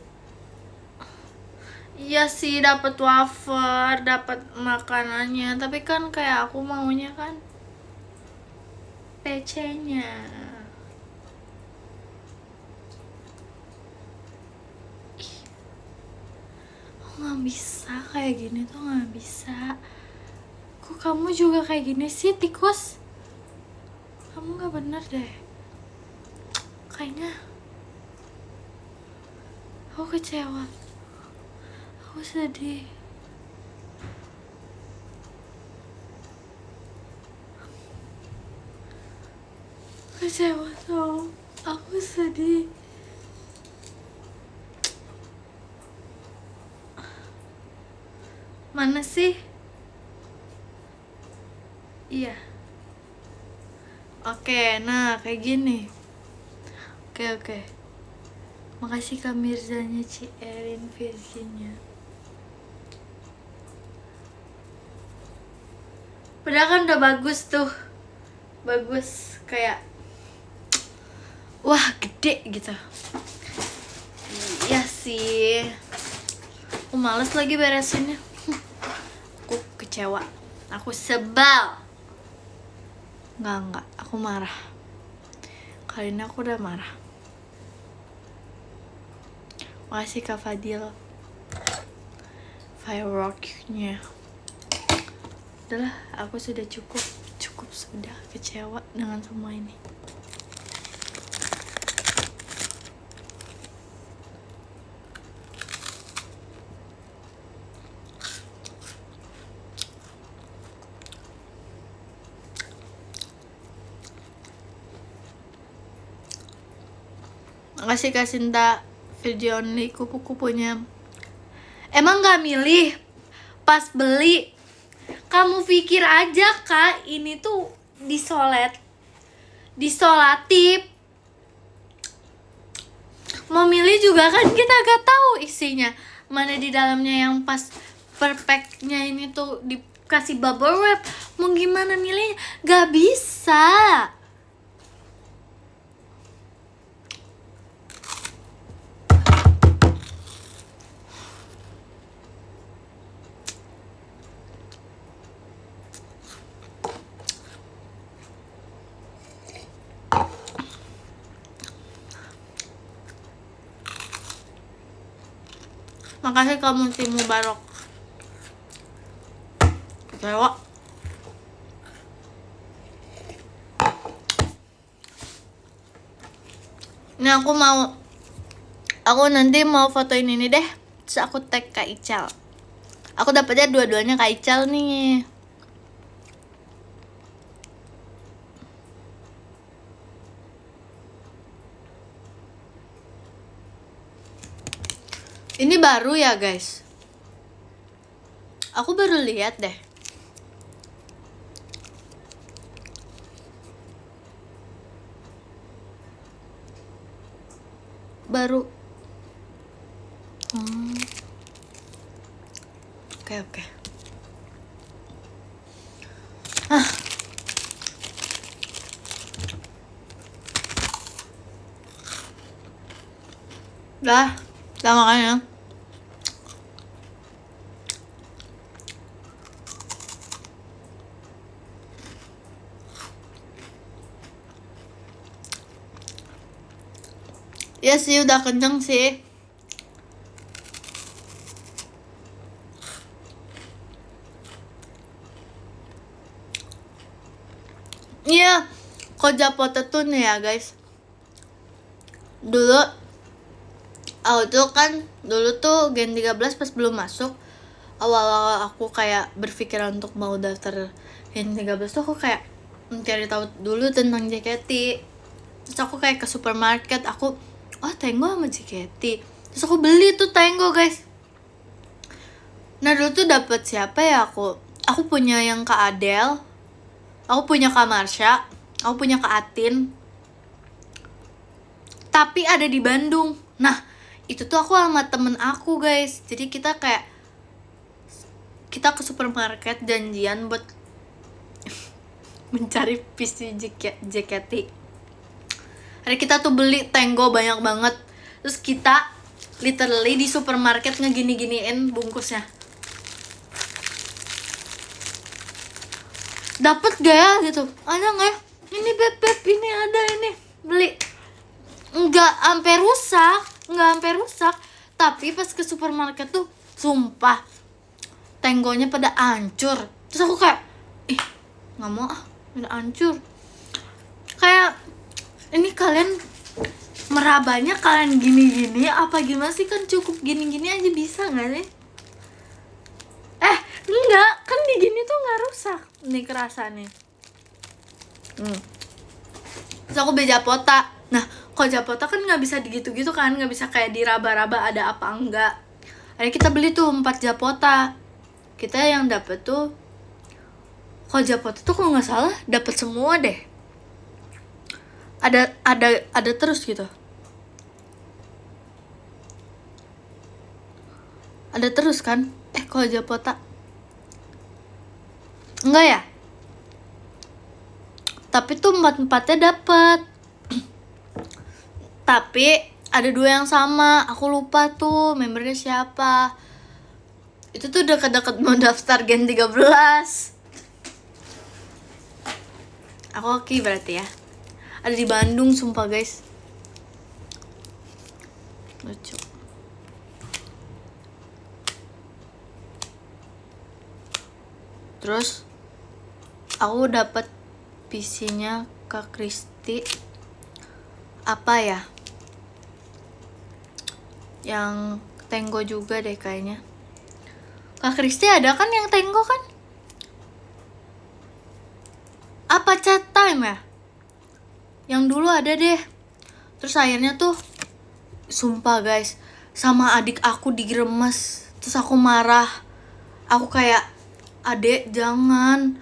Iya sih, dapat wafer, dapat makanannya, tapi kan kayak aku maunya kan PC-nya. Aku nggak bisa kayak gini tuh, nggak bisa. Kok kamu juga kayak gini sih, tikus? Kamu nggak bener deh. Kayaknya aku kecewa. Aku sedih. Kecewa tau. Aku sedih. Mana sih? Iya. Oke, nah kayak gini. Oke. Makasih Kak Mirzanya, Ci Erin, Virginia. Padahal kan udah bagus tuh. Bagus, kayak wah gede gitu. Iya sih. Aku males lagi beresinnya. Aku kecewa. Aku sebal. Enggak, aku marah. Kali ini aku udah marah. Makasih Kak Fadil. Fireworknya. Udahlah, aku sudah cukup sudah kecewa dengan semua ini. Makasih Kak Sinta. Video only kupu-kupunya. Emang gak milih pas beli? Kamu pikir aja Kak, ini tuh disolatif. Mau milih juga kan kita gak tahu isinya. Mana di dalamnya yang pas perfectnya ini tuh dikasih bubble wrap. Mau gimana milih? Gak bisa. Makasih kamu Timu Barok. Kecewa. Ini aku nanti mau fotoin ini deh. Terus aku tag Kak Ical. Aku dapetnya dua-duanya Kak Ical nih. Ini baru ya guys. Aku baru lihat deh. Baru. Oke. Udah makan ya. Ya sih, udah kenceng sih. Iya, Koja Potato nih ya guys. Dulu Gen 13 pas belum masuk, awal-awal aku kayak berpikiran untuk mau daftar Gen 13 tuh aku kayak mencari tahu dulu tentang JKT. Terus aku kayak ke supermarket, Tango sama JKT. Terus aku beli tuh Tango guys. Nah dulu tuh dapet siapa ya aku punya yang Kak Adele, aku punya Kak Marsha, aku punya Kak Atin. tapi ada di Bandung. Nah itu tuh aku sama temen aku guys, jadi kita ke supermarket janjian buat mencari PC JKT. Hari kita tuh beli Tango banyak banget, terus kita literally di supermarket ngegini-giniin bungkusnya. Dapet gak ya gitu, ada nggak ya, ini beb ini ada, ini beli. Nggak sampai rusak, tapi pas ke supermarket tuh sumpah Tenggonya pada hancur. Terus aku kayak nggak mau udah hancur. Kayak ini kalian merabanya kalian gini-gini apa gimana sih, kan cukup gini-gini aja bisa nggak sih? Enggak, kan di gini tuh nggak rusak. Nih kerasa nih. Terus aku beli Japota. Nah, kalau Japota kan nggak bisa digitu-gitu kan, nggak bisa kayak diraba-raba ada apa enggak. Akhirnya kita beli tuh 4 Japota. Kita yang dapet tuh, kalau Japota tuh kalau nggak salah dapet semua deh. Ada terus gitu. Ada terus kan? Kalau Japota enggak ya? Tapi tuh 4-4-nya dapet. Tapi ada 2 yang sama, aku lupa tuh membernya siapa. Itu tuh deket-deket mau daftar Gen 13. Aku oke berarti ya. Ada di Bandung sumpah guys. Lucu. Terus aku dapat PC-nya Kak Kristi. Apa ya? Yang Tango juga deh kayaknya. Kak Kristi ada kan yang Tango kan? Apa Chat Time ya? Yang dulu ada deh. Terus akhirnya tuh sumpah guys, sama adik aku digeremes. Terus aku marah. Aku kayak, adek jangan.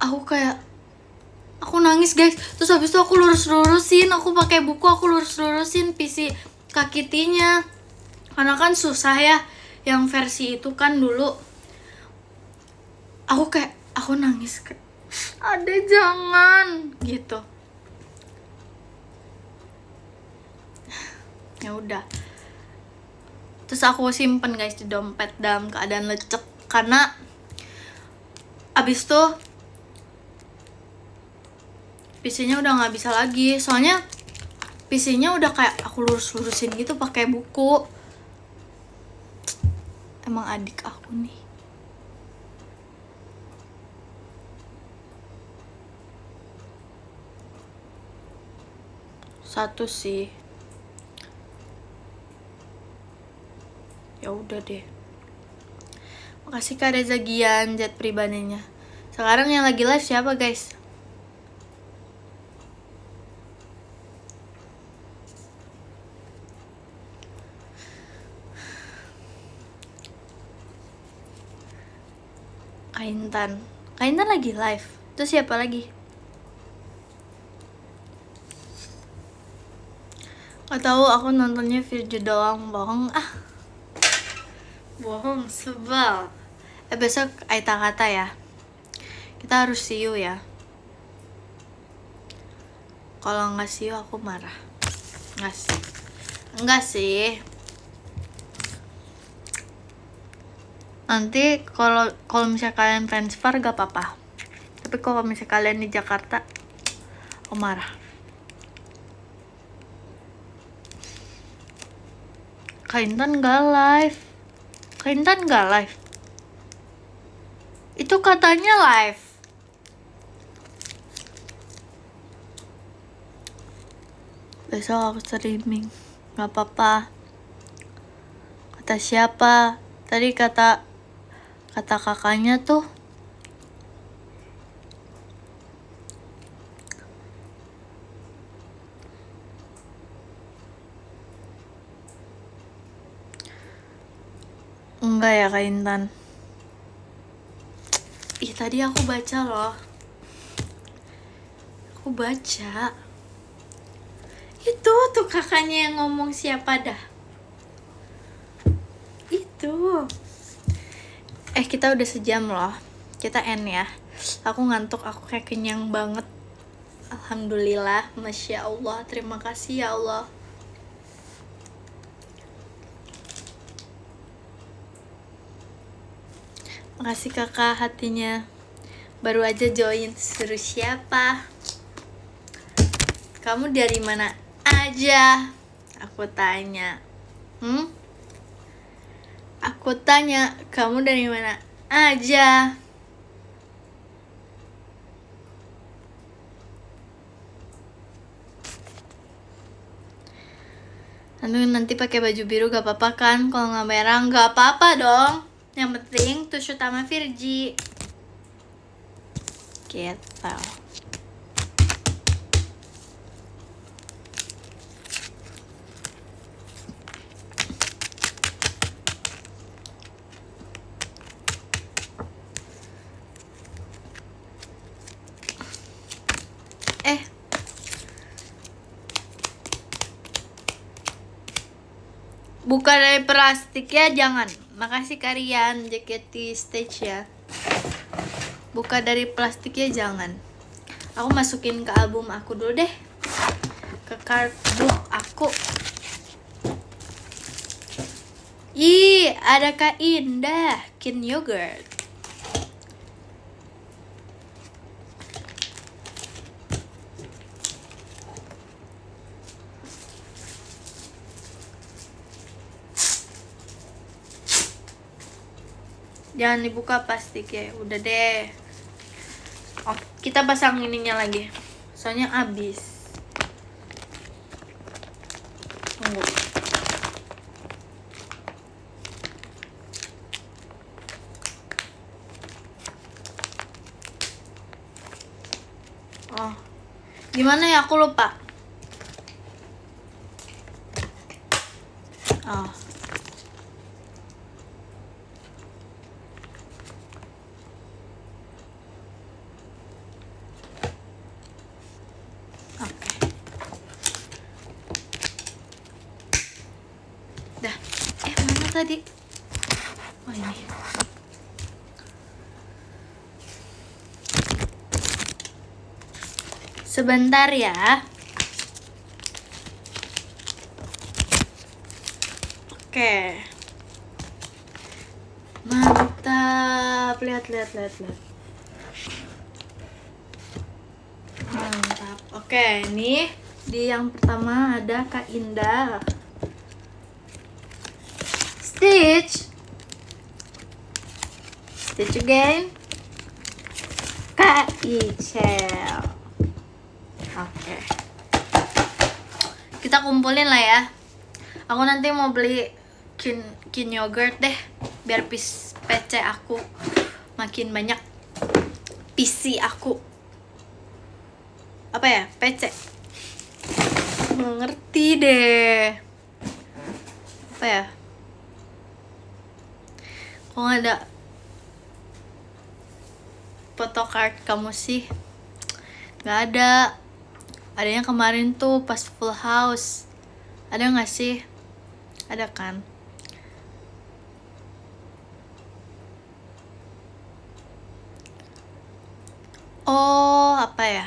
Aku nangis guys. Terus habis itu aku lurus-lurusin, aku pakai buku, aku lurus-lurusin PC Kak Kitty-nya. Karena kan susah ya yang versi itu kan dulu. Aku nangis kayak, adek jangan gitu. Ya udah. Terus aku simpen guys di dompet dalam keadaan lecek karena abis tuh PC-nya udah nggak bisa lagi. Soalnya PC-nya udah kayak aku lurus-lurusin gitu pakai buku. Emang adik aku nih. Satu sih. Ya udah deh. Makasih Kak Reza Gian jet pribadinya. Sekarang yang lagi live siapa guys? Kaintan lagi live. Terus siapa lagi? Gak tahu, aku nontonnya video doang. Bohong sebal. Besok Aita kata ya. Kita harus see you ya. Kalau nggak see you aku marah. Enggak sih. Nanti kalau misalnya kalian transfer gak apa-apa. Tapi kalau misalnya kalian di Jakarta, aku marah. Kaintan gak live. Itu katanya live. Besok aku streaming. Gak apa-apa. Kata siapa? Tadi kata kakaknya tuh enggak ya Kak Intan. Tadi aku baca loh. Itu tuh kakaknya yang ngomong siapa dah? Itu. Kita udah sejam loh. Kita end ya. Aku ngantuk, aku kayak kenyang banget. Alhamdulillah, Masya Allah. Terima kasih ya Allah. Makasih kakak hatinya. Baru aja join, suruh siapa? Kamu dari mana aja? Aku tanya. Aku tanya, kamu dari mana aja? Nanti pakai baju biru gak apa-apa kan? Kalau nggak merah gak apa-apa dong. Yang penting tusuk utama Virgi. Gitu. Buka dari plastik ya, jangan. Makasih Karian, JKT Stage ya. Buka dari plastik ya, jangan. Aku masukin ke album aku dulu deh. Ke cardbook aku. Ih, ada Kak Indah, Kin Yogurt. Jangan dibuka plastiknya, udah deh. Oh, kita pasang ininya lagi. Soalnya habis. Tunggu. Oh, gimana ya? Aku lupa. Oh. Mana tadi? Oh, ini. Sebentar ya. Oke. Mantap. Lihat. Mantap. Oke, ini di yang pertama ada Kak Indah. Stitch again. Kak Ichel. Oke. Kita kumpulin lah ya. Aku nanti mau beli kin yogurt deh, biar PC aku makin banyak. PC aku. Apa ya? PC. Nggak ngerti deh. Apa ya? Kok nggak ada photocard kamu sih? Nggak ada. Adanya kemarin tuh pas full house. Ada nggak sih? Ada kan? Oh, apa ya?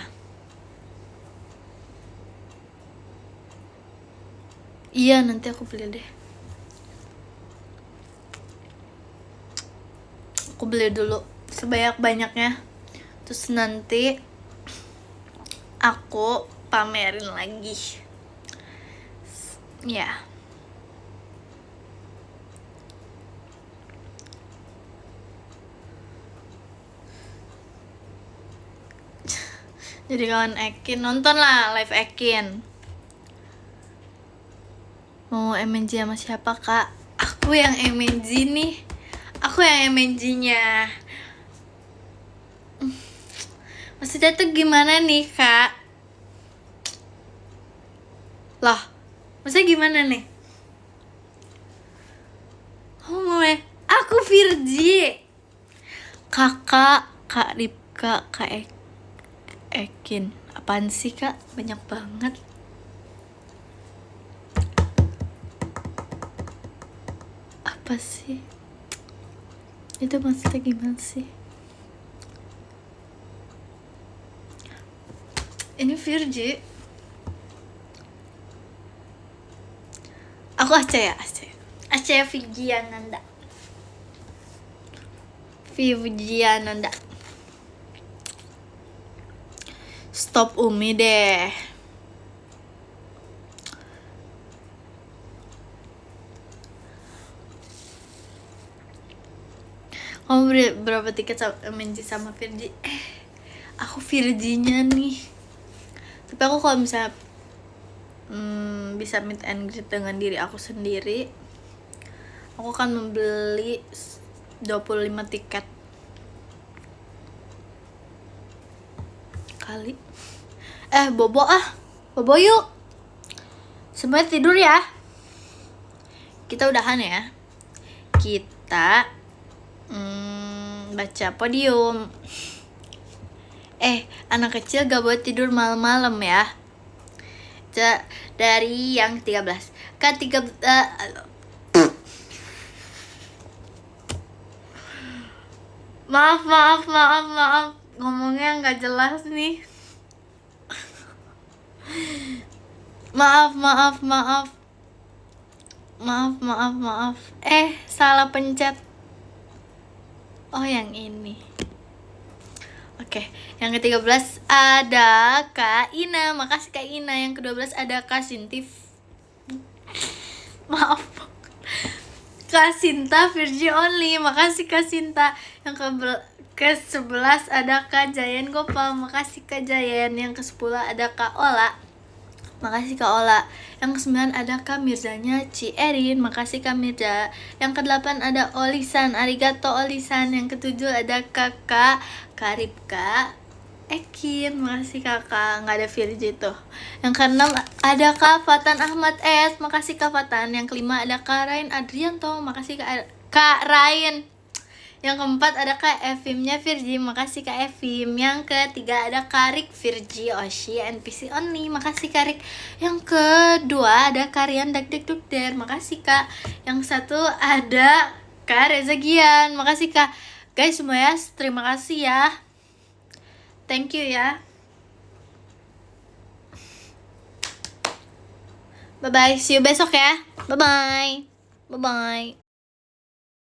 Iya, nanti aku beli deh. Aku beli dulu sebanyak-banyaknya. Terus nanti aku pamerin lagi. Ya. Jadi kawan Ekin, nonton lah live Ekin. Mau MNG sama siapa kak? Aku yang MNG nih. Aku yang MNG-nya. Maksudnya tuh gimana nih kak? Lah, maksudnya gimana nih? Oh, aku Virgi. Kakak, Kak Ripka, Kak Ekin. Apaan sih kak? Banyak banget. Apa sih? Itu maksudnya gimana sih? Ini Virgi. Aku Aceh ya, Aceh. Aceh Vigiananda. Vigiananda. Stop Umi deh. Kamu beri berapa tiket sama Virgi? Aku Virginya nih. Tapi aku kalau misalnya bisa meet and greet dengan diri aku sendiri, aku akan membeli 25 tiket kali. Bobo yuk. Semuanya tidur ya. Kita udahan ya. Kita baca podium. Anak kecil gak boleh tidur malam-malam ya. Dari yang 13. Maaf. Ngomongnya nggak jelas nih. Maaf. Salah pencet. Oh, yang ini. Oke, yang ke-13 ada Kak Ina. Makasih Kak Ina. Yang ke-12 ada Kak Sintif. Maaf. Kak Sinta Virgi only. Makasih Kak Sinta. Yang ke-11 ada Kak Jayen Gopal. Makasih Kak Jayen. Yang ke-10 ada Kak Ola. Makasih Kak Ola. Yang ke-9 ada Kak Mirzanya Ci Erin. Makasih Kak Mirza. Yang ke-8 ada Olisan. Arigato Olisan. Yang ke-7 ada Kakak Karipka Ekin. Makasih Kakak. Nggak ada Virgi tuh. Yang ke-6 ada Kak Fatan Ahmad S. Makasih Kak Fatan. Yang ke-5 ada Kak Rain Adrianto. Makasih Kak Rain. Yang ke-4 ada Kak Evimnya Virgi. Makasih Kak Evim. Yang ke-3 ada Karik Virgi Oshi NPC only. Makasih Karik. Yang ke-2 ada Karian Dagdegdugder. Makasih Kak. Yang satu ada Kak Reza Gian. Makasih Kak. Guys semuanya, terima kasih ya. Thank you ya. Bye bye. See you besok ya. Bye bye.